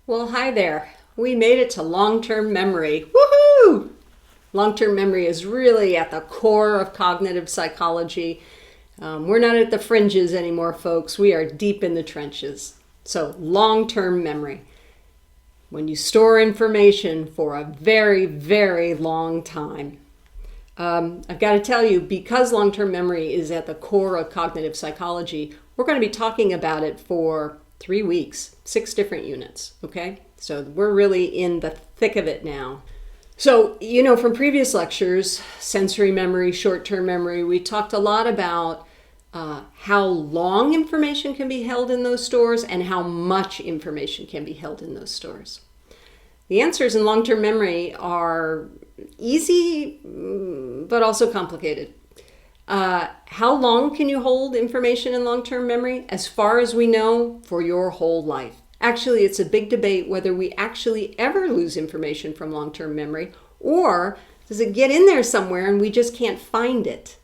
Well, hi there. We made it to long-term memory. Woohoo! Long-term memory is really at the core of cognitive psychology. We're not at the fringes anymore, folks. We are deep in the trenches. So, long-term memory. When you store information for a very, very long time. I've got to tell you, because long-term memory is at the core of cognitive psychology, we're going to be talking about it for 3 weeks, 6 different units, okay? So we're really in the thick of it now. So, from previous lectures, sensory memory, short-term memory, we talked a lot about how long information can be held in those stores and how much information can be held in those stores. The answers in long-term memory are easy, but also complicated. How long can you hold information in long-term memory? As far as we know, for your whole life. Actually, it's a big debate whether we actually ever lose information from long-term memory, or does it get in there somewhere and we just can't find it?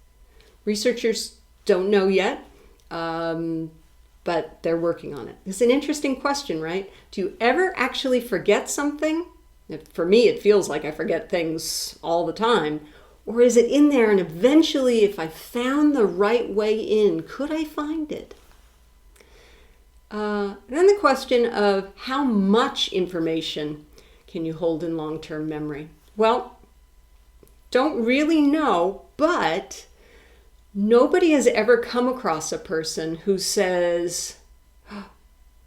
Researchers don't know yet, but they're working on it. It's an interesting question, right? Do you ever actually forget something? For me, it feels like I forget things all the time. Or is it in there and eventually, if I found the right way in, could I find it? Then the question of how much information can you hold in long-term memory? Well, don't really know, but nobody has ever come across a person who says,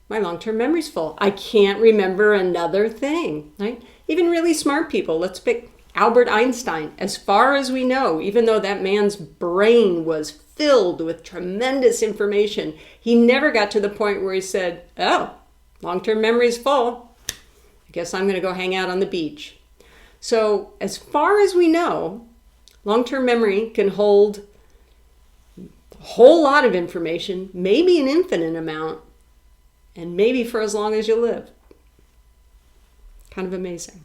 my long-term memory's full. I can't remember another thing, right? Even really smart people. Let's pick Albert Einstein. As far as we know, even though that man's brain was filled with tremendous information, he never got to the point where he said, oh, long-term memory's full. I guess I'm going to go hang out on the beach. So as far as we know, long-term memory can hold a whole lot of information, maybe an infinite amount, and maybe for as long as you live. Kind of amazing.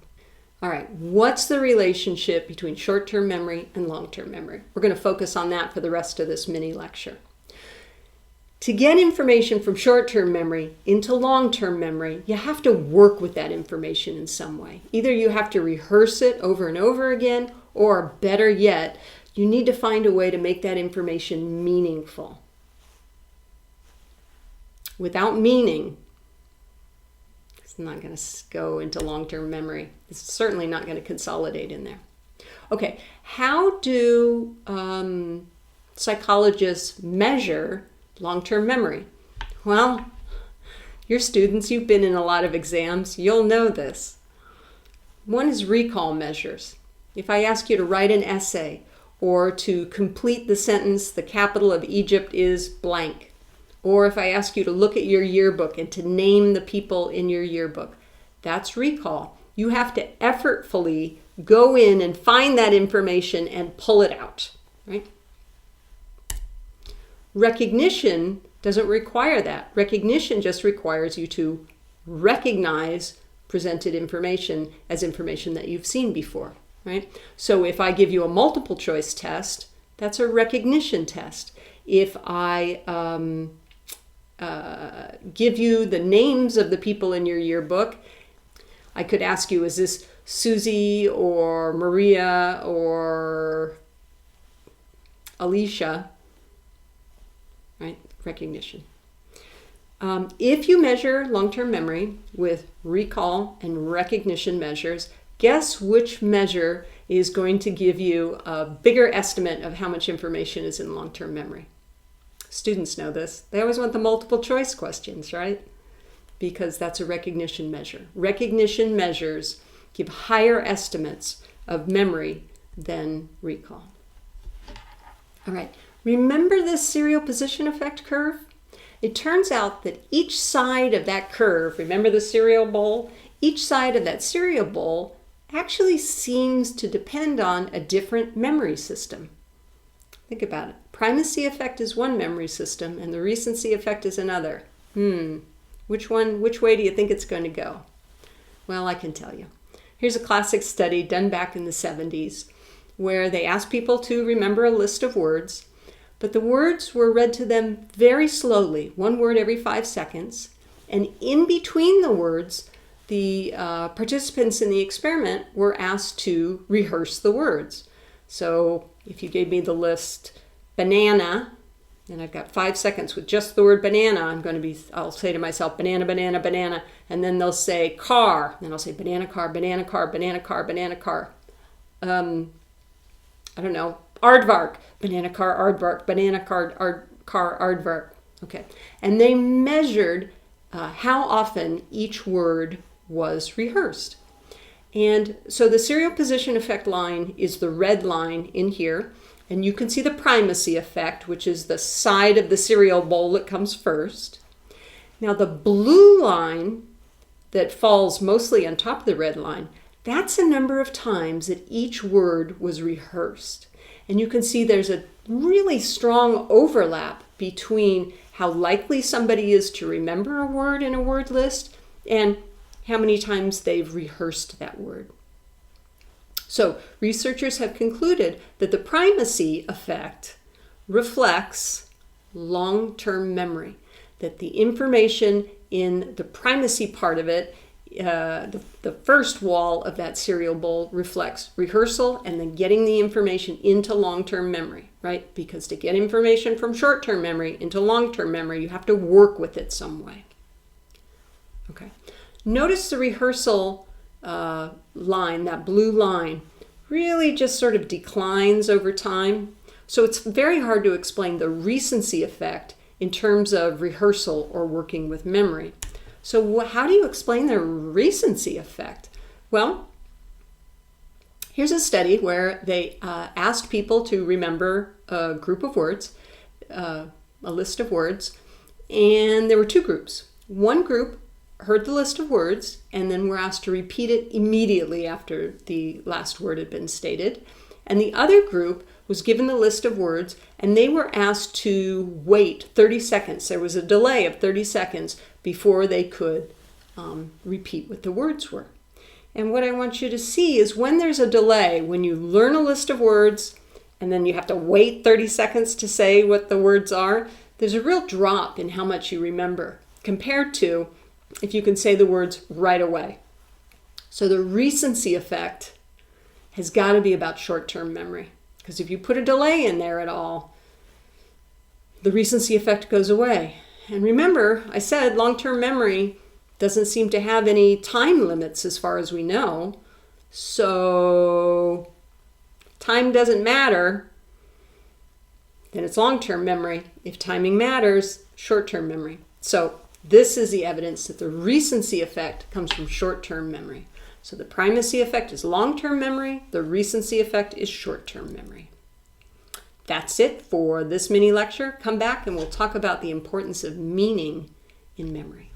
All right, what's the relationship between short-term memory and long-term memory? We're going to focus on that for the rest of this mini lecture. To get information from short-term memory into long-term memory, you have to work with that information in some way. Either you have to rehearse it over and over again, or better yet, you need to find a way to make that information meaningful. Without meaning, it's not going to go into long-term memory. It's certainly not going to consolidate in there. Okay, how do psychologists measure long-term memory? Well, you're students, you've been in a lot of exams, you'll know this. One is recall measures. If I ask you to write an essay or to complete the sentence, the capital of Egypt is blank, or if I ask you to look at your yearbook and to name the people in your yearbook, that's recall. You have to effortfully go in and find that information and pull it out, right? Recognition doesn't require that. Recognition just requires you to recognize presented information as information that you've seen before, right? So if I give you a multiple choice test, that's a recognition test. If I give you the names of the people in your yearbook, I could ask you, is this Susie or Maria or Alicia? Right? Recognition. If you measure long-term memory with recall and recognition measures, guess which measure is going to give you a bigger estimate of how much information is in long-term memory? Students know this. They always want the multiple choice questions, right? Because that's a recognition measure. Recognition measures give higher estimates of memory than recall. All right, remember this serial position effect curve? It turns out that each side of that curve, remember the cereal bowl? Each side of that cereal bowl actually seems to depend on a different memory system. Think about it. Primacy effect is one memory system and the recency effect is another. Which way do you think it's going to go? Well, I can tell you. Here's a classic study done back in the 70s where they asked people to remember a list of words, but the words were read to them very slowly, one word every 5 seconds, and in between the words, the participants in the experiment were asked to rehearse the words. So if you gave me the list banana, and I've got 5 seconds with just the word banana, I'll say to myself, banana, banana, banana, and then they'll say car, and I'll say banana car, banana car, banana car, banana car. I don't know, aardvark, banana car, aardvark, banana car, aardvark. Okay, and they measured how often each word was rehearsed. And so the serial position effect line is the red line in here. And you can see the primacy effect, which is the side of the cereal bowl that comes first. Now the blue line that falls mostly on top of the red line, that's a number of times that each word was rehearsed. And you can see there's a really strong overlap between how likely somebody is to remember a word in a word list and how many times they've rehearsed that word. So researchers have concluded that the primacy effect reflects long-term memory, that the information in the primacy part of it, the first wall of that cereal bowl reflects rehearsal and then getting the information into long-term memory, right? Because to get information from short-term memory into long-term memory, you have to work with it some way. Okay. Notice the rehearsal line, that blue line, really just sort of declines over time. So it's very hard to explain the recency effect in terms of rehearsal or working with memory. So how do you explain the recency effect? Well, here's a study where they asked people to remember a group of words, a list of words, and there were two groups. One group heard the list of words and then were asked to repeat it immediately after the last word had been stated. And the other group was given the list of words and they were asked to wait 30 seconds. There was a delay of 30 seconds before they could repeat what the words were. And what I want you to see is when there's a delay, when you learn a list of words and then you have to wait 30 seconds to say what the words are, there's a real drop in how much you remember compared to if you can say the words right away. So the recency effect has got to be about short-term memory, because if you put a delay in there at all, the recency effect goes away. And remember, I said long-term memory doesn't seem to have any time limits as far as we know. So time doesn't matter, then it's long-term memory. If timing matters, short-term memory. So this is the evidence that the recency effect comes from short-term memory. So the primacy effect is long-term memory. The recency effect is short-term memory. That's it for this mini lecture. Come back and we'll talk about the importance of meaning in memory.